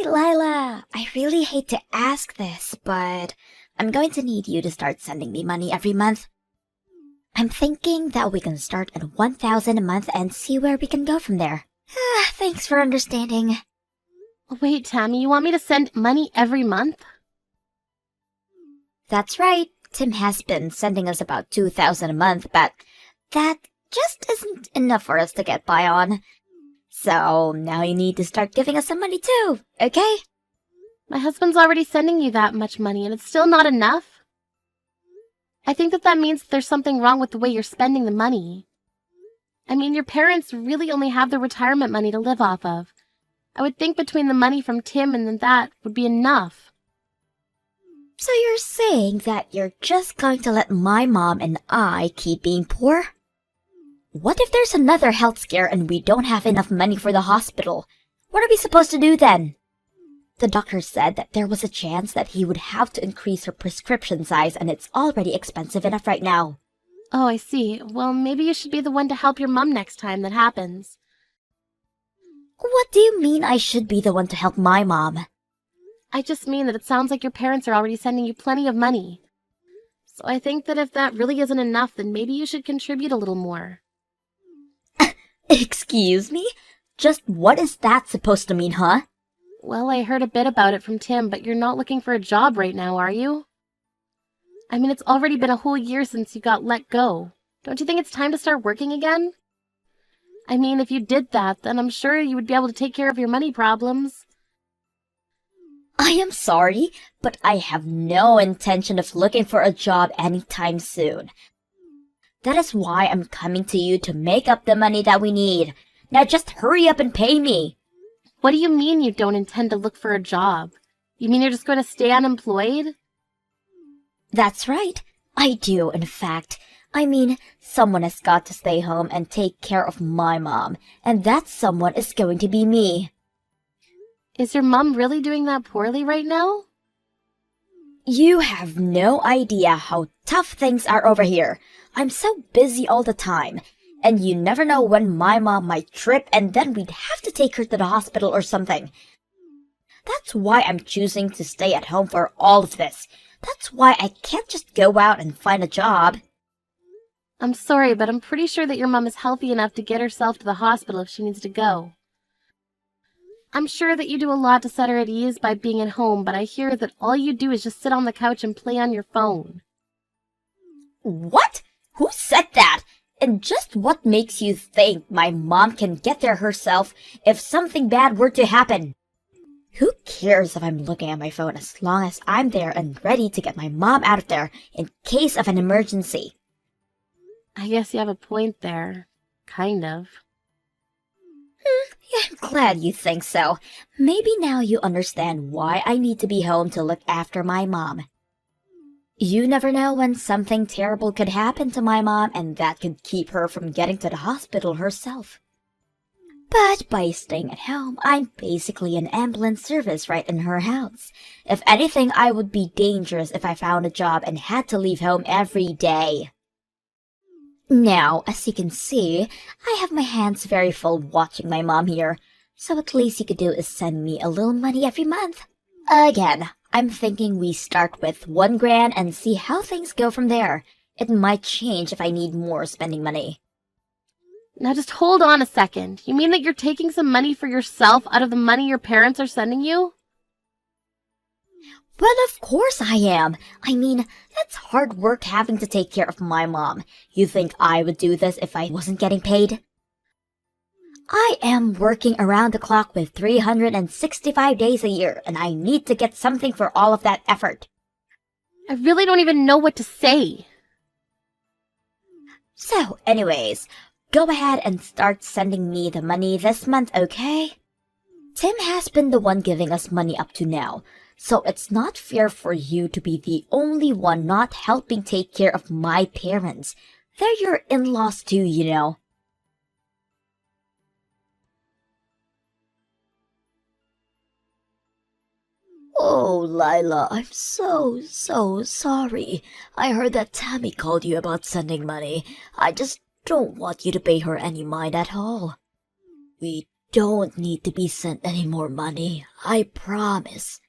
Hey, Lila, I really hate to ask this, but I'm going to need you to start sending me money every month. I'm thinking that we can start at 1,000 a month and see where we can go from there. Thanks for understanding. Wait, Tammy, you want me to send money every month? That's right. Tim has been sending us about 2,000 a month, but that just isn't enough for us to get by on. So now you need to start giving us some money too, okay? My husband's already sending you that much money, and it's still not enough. I think that means that there's something wrong with the way you're spending the money. I mean, your parents really only have the retirement money to live off of. I would think between the money from Tim and that would be enough. So you're saying that you're just going to let my mom and I keep being poor? What if there's another health scare and we don't have enough money for the hospital? What are we supposed to do then? The doctor said that there was a chance that he would have to increase her prescription size, and it's already expensive enough right now. Oh, I see. Well, maybe you should be the one to help your mom next time that happens. What do you mean I should be the one to help my mom? I just mean that it sounds like your parents are already sending you plenty of money. So I think that if that really isn't enough, then maybe you should contribute a little more. Excuse me? Just what is that supposed to mean, huh? Well, I heard a bit about it from Tim, but you're not looking for a job right now, are you? I mean, it's already been a whole year since you got let go. Don't you think it's time to start working again? I mean, if you did that, then I'm sure you would be able to take care of your money problems. I am sorry, but I have no intention of looking for a job anytime soon. That is why I'm coming to you to make up the money that we need. Now just hurry up and pay me. What do you mean you don't intend to look for a job? You mean you're just going to stay unemployed? That's right. I do, in fact. I mean, someone has got to stay home and take care of my mom, and that someone is going to be me. Is your mom really doing that poorly right now? You have no idea how tough things are over here. I'm so busy all the time, and you never know when my mom might trip and then we'd have to take her to the hospital or something. That's why I'm choosing to stay at home for all of this. That's why I can't just go out and find a job. I'm sorry, but I'm pretty sure that your mom is healthy enough to get herself to the hospital if she needs to go. I'm sure that you do a lot to set her at ease by being at home, but I hear that all you do is just sit on the couch and play on your phone. What? Who said that? And just what makes you think my mom can get there herself if something bad were to happen? Who cares if I'm looking at my phone as long as I'm there and ready to get my mom out of there in case of an emergency? I guess you have a point there. Kind of. Yeah, I'm glad you think so. Maybe now you understand why I need to be home to look after my mom. You never know when something terrible could happen to my mom, and that could keep her from getting to the hospital herself. But by staying at home, I'm basically an ambulance service right in her house. If anything, I would be dangerous if I found a job and had to leave home every day. Now, as you can see, I have my hands very full watching my mom here, so at least you could do is send me a little money every month. Again, I'm thinking we start with 1 grand and see how things go from there. It might change if I need more spending money. Now just hold on a second. You mean that you're taking some money for yourself out of the money your parents are sending you? Well, of course I am. I mean, that's hard work having to take care of my mom. You think I would do this if I wasn't getting paid? I am working around the clock with 365 days a year, and I need to get something for all of that effort. I really don't even know what to say. So, anyways, go ahead and start sending me the money this month, okay? Tim has been the one giving us money up to now, so it's not fair for you to be the only one not helping take care of my parents. They're your in-laws too, you know. Oh, Lila, I'm so sorry. I heard that Tammy called you about sending money. I just don't want you to pay her any mind at all. We don't need to be sent any more money. I promise.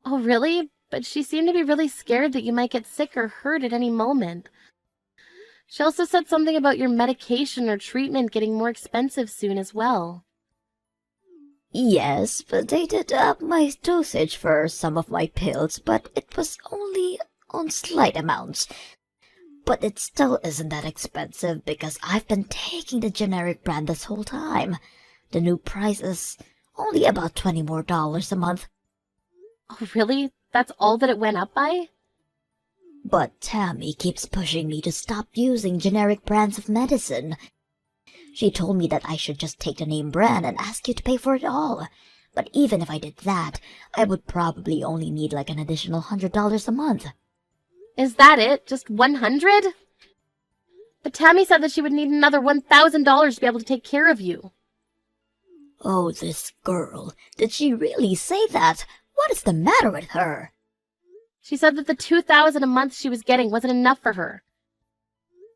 Oh, really? But she seemed to be really scared that you might get sick or hurt at any moment. She also said something about your medication or treatment getting more expensive soon as well. Yes, but they did up my dosage for some of my pills, but it was only on slight amounts. But it still isn't that expensive because I've been taking the generic brand this whole time. The new price is only about $20 more a month. Oh, really? That's all that it went up by? But Tammy keeps pushing me to stop using generic brands of medicine. She told me that I should just take the name brand and ask you to pay for it all. But even if I did that, I would probably only need like an additional $100 a month. Is that it? Just 100? But Tammy said that she would need another $1,000 to be able to take care of you. Oh, this girl. Did she really say that? What is the matter with her? She said that the $2,000 a month she was getting wasn't enough for her.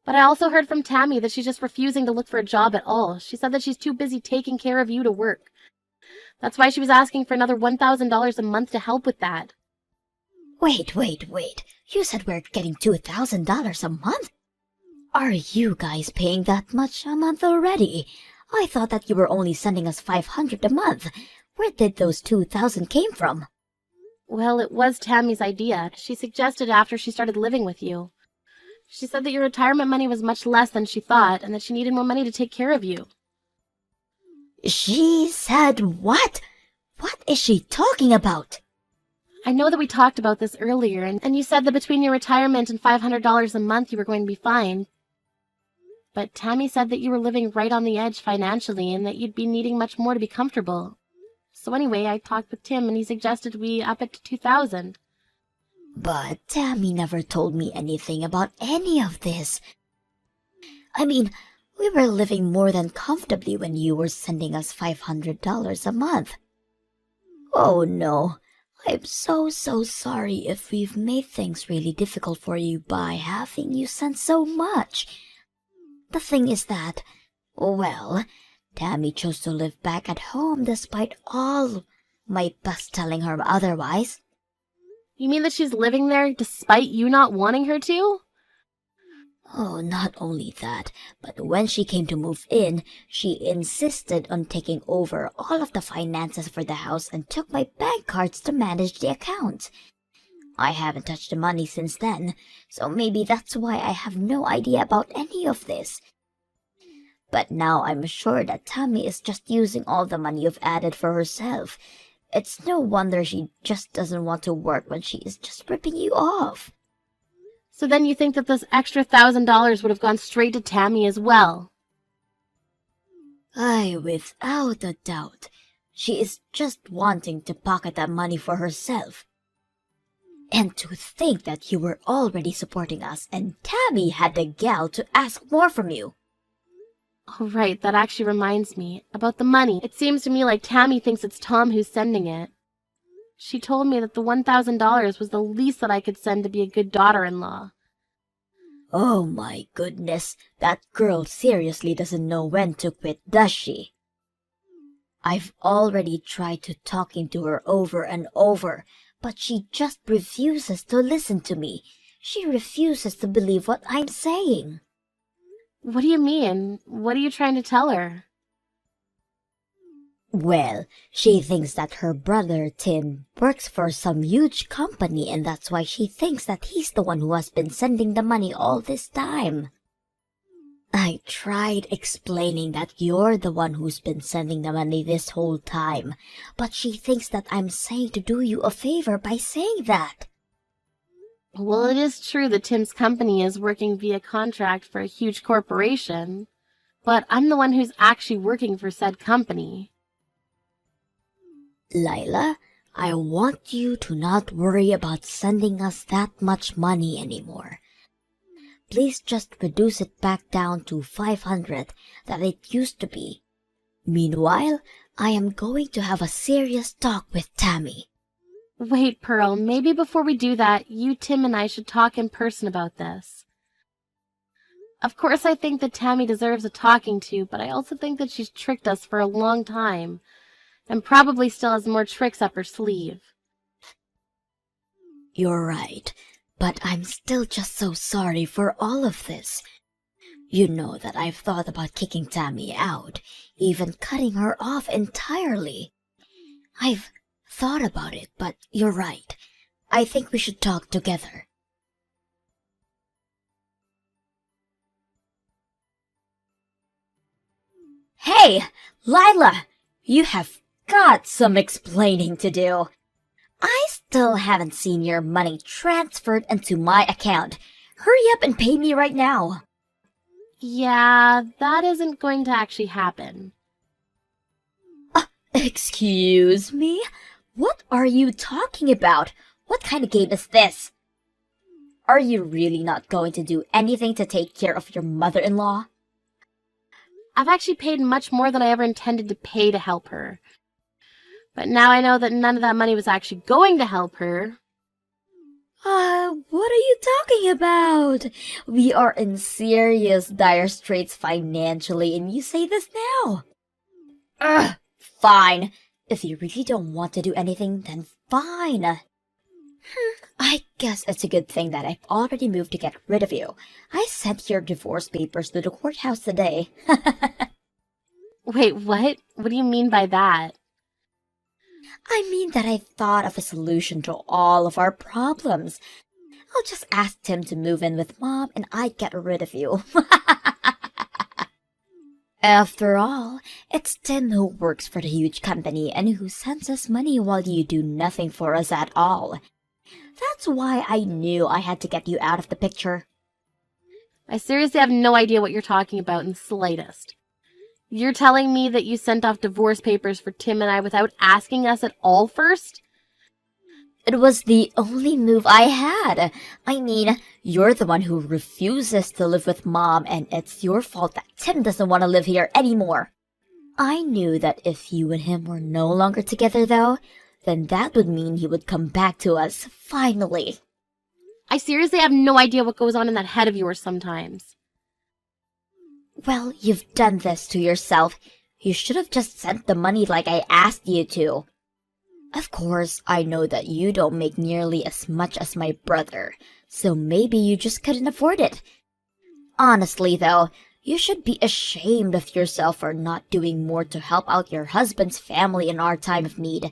But I also heard from Tammy that she's just refusing to look for a job at all. She said that she's too busy taking care of you to work. That's why she was asking for another $1,000 a month to help with that. Wait. You said we're getting $2,000 a month? Are you guys paying that much a month already? I thought that you were only sending us $500 a month. Where did those $2,000 came from? Well, it was Tammy's idea. She suggested it after she started living with you. She said that your retirement money was much less than she thought and that she needed more money to take care of you. She said what? What is she talking about? I know that we talked about this earlier, and you said that between your retirement and $500 a month you were going to be fine. But Tammy said that you were living right on the edge financially and that you'd be needing much more to be comfortable. So anyway, I talked with Tim and he suggested we up it to $2,000. But Tammy never told me anything about any of this. I mean, we were living more than comfortably when you were sending us $500 a month. Oh no, I'm so sorry if we've made things really difficult for you by having you send so much. The thing is that, well, Tammy chose to live back at home despite all my best telling her otherwise. You mean that she's living there despite you not wanting her to? Oh, not only that, but when she came to move in, she insisted on taking over all of the finances for the house and took my bank cards to manage the account. I haven't touched the money since then, so maybe that's why I have no idea about any of this. But now I'm sure that Tammy is just using all the money you've added for herself. It's no wonder she just doesn't want to work when she is just ripping you off. So then you think that this extra $1,000 would have gone straight to Tammy as well? Aye, without a doubt. She is just wanting to pocket that money for herself. And to think that you were already supporting us and Tammy had the gall to ask more from you. Oh, right, that actually reminds me. About the money, it seems to me like Tammy thinks it's Tom who's sending it. She told me that the $1,000 was the least that I could send to be a good daughter-in-law. Oh my goodness, that girl seriously doesn't know when to quit, does she? I've already tried to talking to her over and over, but she just refuses to listen to me. She refuses to believe what I'm saying. What do you mean? What are you trying to tell her? Well, she thinks that her brother Tim works for some huge company and that's why she thinks that he's the one who has been sending the money all this time. I tried explaining that you're the one who's been sending the money this whole time, but she thinks that I'm saying to do you a favor by saying that. Well, it is true that Tim's company is working via contract for a huge corporation, but I'm the one who's actually working for said company. Lila, I want you to not worry about sending us that much money anymore. Please just reduce it back down to 500 that it used to be. Meanwhile, I am going to have a serious talk with Tammy. Wait, Pearl, maybe before we do that, you, Tim, and I should talk in person about this. Of course, I think that Tammy deserves a talking to, but I also think that she's tricked us for a long time, and probably still has more tricks up her sleeve. You're right, but I'm still just so sorry for all of this. You know that I've thought about kicking Tammy out, even cutting her off entirely. I've thought about it, but you're right. I think we should talk together. Hey, Lila! You have got some explaining to do. I still haven't seen your money transferred into my account. Hurry up and pay me right now. Yeah, that isn't going to actually happen. Excuse me? What are you talking about? What kind of game is this? Are you really not going to do anything to take care of your mother-in-law? I've actually paid much more than I ever intended to pay to help her. But now I know that none of that money was actually going to help her. What are you talking about? We are in serious dire straits financially, and you say this now? Fine. If you really don't want to do anything, then fine. I guess it's a good thing that I've already moved to get rid of you. I sent your divorce papers to the courthouse today. Wait, what? What do you mean by that? I mean that I thought of a solution to all of our problems. I'll just ask Tim to move in with Mom and I'd get rid of you. After all, it's Tim who works for the huge company and who sends us money while you do nothing for us at all. That's why I knew I had to get you out of the picture. I seriously have no idea what you're talking about in the slightest. You're telling me that you sent off divorce papers for Tim and I without asking us at all first? It was the only move I had. I mean, you're the one who refuses to live with Mom, and it's your fault that Tim doesn't want to live here anymore. I knew that if you and him were no longer together, though, then that would mean he would come back to us, finally. I seriously have no idea what goes on in that head of yours sometimes. Well, you've done this to yourself. You should have just sent the money like I asked you to. Of course, I know that you don't make nearly as much as my brother, so maybe you just couldn't afford it. Honestly, though, you should be ashamed of yourself for not doing more to help out your husband's family in our time of need.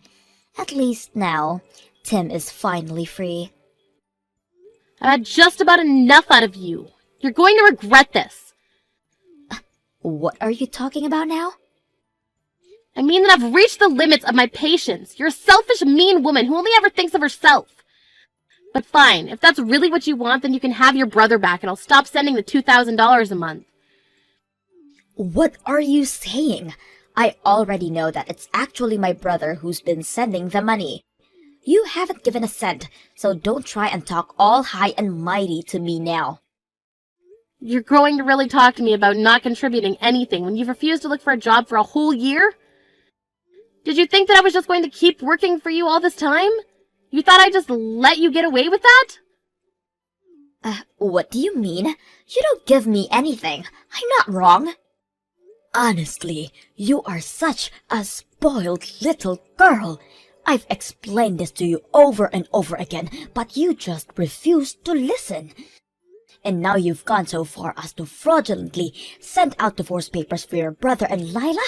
At least now, Tim is finally free. I've had just about enough out of you. You're going to regret this. What are you talking about now? I mean that I've reached the limits of my patience. You're a selfish, mean woman who only ever thinks of herself. But fine, if that's really what you want, then you can have your brother back and I'll stop sending the $2,000 a month. What are you saying? I already know that it's actually my brother who's been sending the money. You haven't given a cent, so don't try and talk all high and mighty to me now. You're going to really talk to me about not contributing anything when you've refused to look for a job for a whole year? Did you think that I was just going to keep working for you all this time? You thought I'd just let you get away with that? What do you mean? You don't give me anything. I'm not wrong. Honestly, you are such a spoiled little girl. I've explained this to you over and over again, but you just refuse to listen. And now you've gone so far as to fraudulently send out divorce papers for your brother and Lila?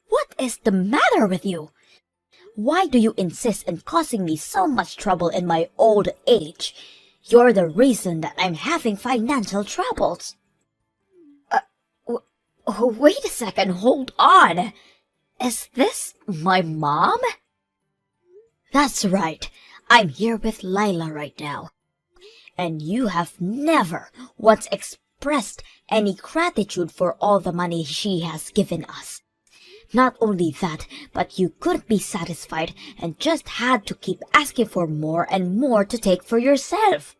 What is the matter with you? Why do you insist on causing me so much trouble in my old age? You're the reason that I'm having financial troubles. Wait a second, hold on. Is this my mom? That's right. I'm here with Lila right now. And you have never once expressed any gratitude for all the money she has given us. Not only that, but you couldn't be satisfied and just had to keep asking for more and more to take for yourself.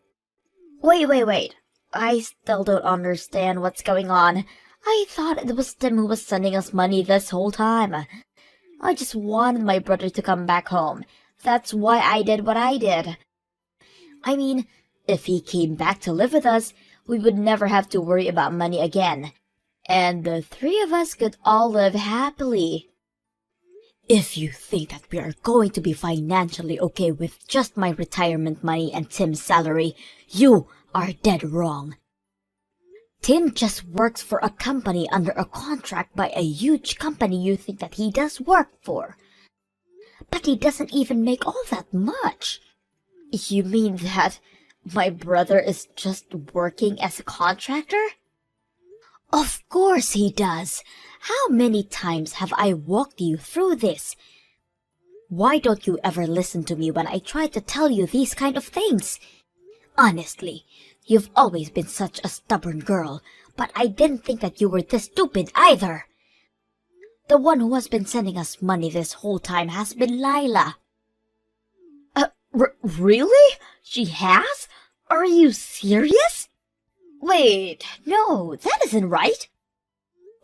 Wait. I still don't understand what's going on. I thought it was Tim who was sending us money this whole time. I just wanted my brother to come back home. That's why I did what I did. I mean, if he came back to live with us, we would never have to worry about money again, and the three of us could all live happily. If you think that we are going to be financially okay with just my retirement money and Tim's salary, you are dead wrong. Tim just works for a company under a contract by a huge company you think that he does work for. But he doesn't even make all that much. You mean that my brother is just working as a contractor? Of course he does. How many times have I walked you through this? Why don't you ever listen to me when I try to tell you these kind of things? Honestly, you've always been such a stubborn girl, but I didn't think that you were this stupid either. The one who has been sending us money this whole time has been Lila. Really? She has? Are you serious? Wait, no, that isn't right.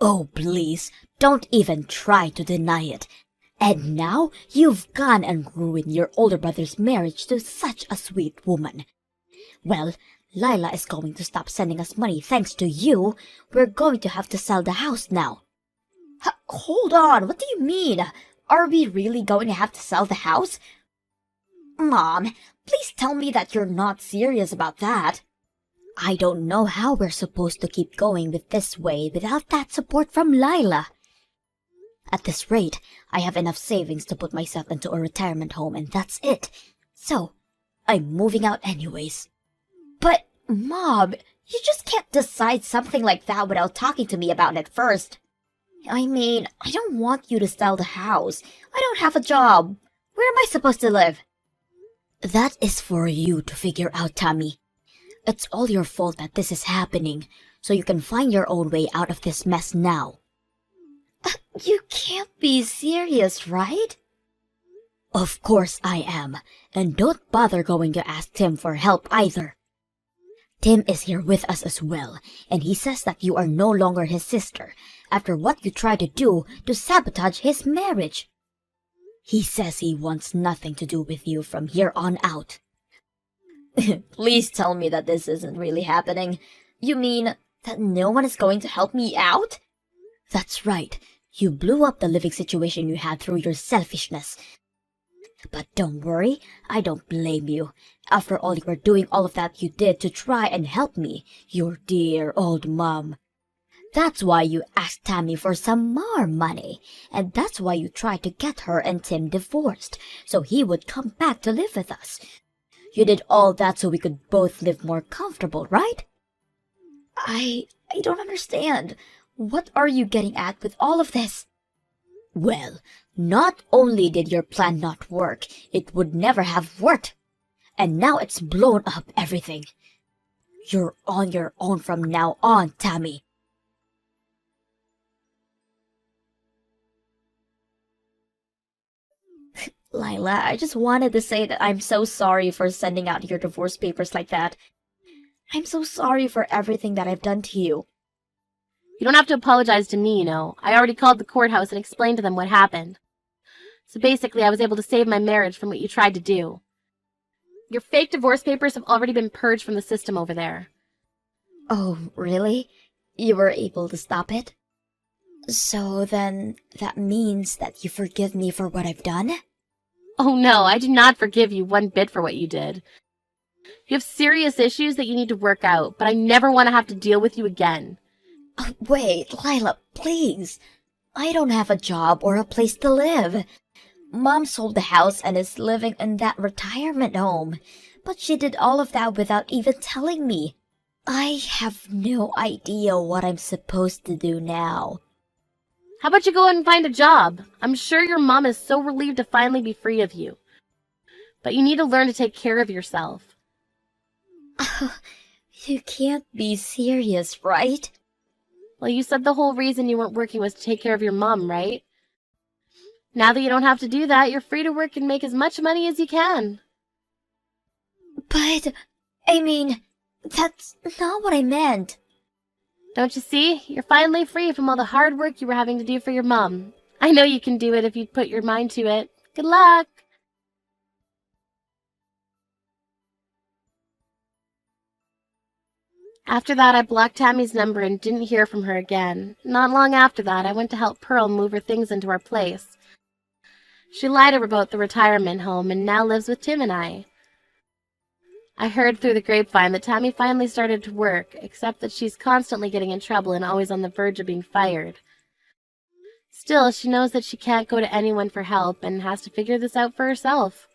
Oh, please, don't even try to deny it. And now you've gone and ruined your older brother's marriage to such a sweet woman. Well, Lila is going to stop sending us money thanks to you. We're going to have to sell the house now. Hold on, what do you mean? Are we really going to have to sell the house? Mom, please tell me that you're not serious about that. I don't know how we're supposed to keep going with this way without that support from Lila. At this rate, I have enough savings to put myself into a retirement home and that's it. So, I'm moving out anyways. But, Mom, you just can't decide something like that without talking to me about it first. I mean, I don't want you to sell the house. I don't have a job. Where am I supposed to live? That is for you to figure out, Tammy. It's all your fault that this is happening, so you can find your own way out of this mess now. You can't be serious, right? Of course I am, and don't bother going to ask Tim for help either. Tim is here with us as well, and he says that you are no longer his sister after what you tried to do to sabotage his marriage. He says he wants nothing to do with you from here on out. Please tell me that this isn't really happening. You mean that no one is going to help me out? That's right. You blew up the living situation you had through your selfishness. But don't worry, I don't blame you. After all, you were doing all of that you did to try and help me, your dear old mom. That's why you asked Tammy for some more money, and that's why you tried to get her and Tim divorced, so he would come back to live with us. You did all that so we could both live more comfortable, right? I don't understand. What are you getting at with all of this? Well, not only did your plan not work, it would never have worked. And now it's blown up everything. You're on your own from now on, Tammy. Lila, I just wanted to say that I'm so sorry for sending out your divorce papers like that. I'm so sorry for everything that I've done to you. You don't have to apologize to me, you know. I already called the courthouse and explained to them what happened. So basically, I was able to save my marriage from what you tried to do. Your fake divorce papers have already been purged from the system over there. Oh, really? You were able to stop it? So then, that means that you forgive me for what I've done? Oh no, I do not forgive you one bit for what you did. You have serious issues that you need to work out, but I never want to have to deal with you again. Oh, wait, Lila, please. I don't have a job or a place to live. Mom sold the house and is living in that retirement home, but she did all of that without even telling me. I have no idea what I'm supposed to do now. How about you go and find a job? I'm sure your mom is so relieved to finally be free of you. But you need to learn to take care of yourself. You can't be serious, right? Well, you said the whole reason you weren't working was to take care of your mom, right? Now that you don't have to do that, you're free to work and make as much money as you can. But, I mean, that's not what I meant. Don't you see? You're finally free from all the hard work you were having to do for your mom. I know you can do it if you put your mind to it. Good luck! After that, I blocked Tammy's number and didn't hear from her again. Not long after that, I went to help Pearl move her things into our place. She lied about the retirement home and now lives with Tim and I. I heard through the grapevine that Tammy finally started to work, except that she's constantly getting in trouble and always on the verge of being fired. Still, she knows that she can't go to anyone for help and has to figure this out for herself.